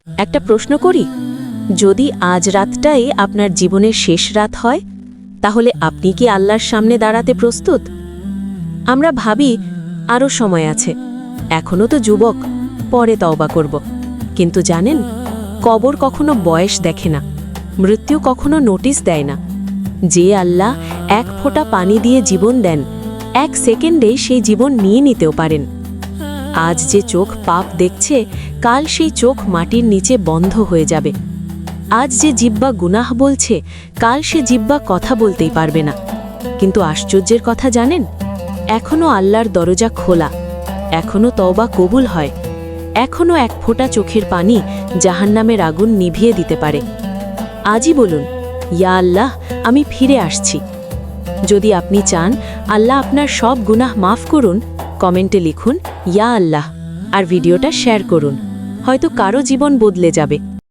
একটা প্রশ্ন করি, যদি আজ রাতটাই আপনার জীবনের শেষ রাত হয়, তাহলে আপনি কি আল্লাহর সামনে দাঁড়াতে প্রস্তুত? আমরা ভাবি আরও সময় আছে, এখনও তো যুবক, পরে তওবা করব। কিন্তু জানেন, কবর কখনো বয়স দেখে না, মৃত্যু কখনো নোটিশ দেয় না। যে আল্লাহ এক ফোঁটা পানি দিয়ে জীবন দেন, এক সেকেন্ডেই সেই জীবন নিয়ে নিতেও পারেন। আজ যে চোখ পাপ দেখছে, কাল সেই চোখ মাটির নিচে বন্ধ হয়ে যাবে। আজ যে জিহ্বা গুনাহ বলছে, কাল সে জিহ্বা কথা বলতেই পারবে না। কিন্তু আশ্চর্যের কথা জানেন, এখনও আল্লাহর দরজা খোলা, এখনও তওবা কবুল হয়, এখনও এক ফোঁটা চোখের পানি জাহান্নামের আগুন নিভিয়ে দিতে পারে। আজই বলুন, ইয়া আল্লাহ, আমি ফিরে আসছি। যদি আপনি চান আল্লাহ আপনার সব গুনাহ মাফ করুন, কমেন্টে লিখুন ইয়া আল্লাহ, আর ভিডিওটা শেয়ার করুন। হয়তো কারো জীবন বদলে যাবে।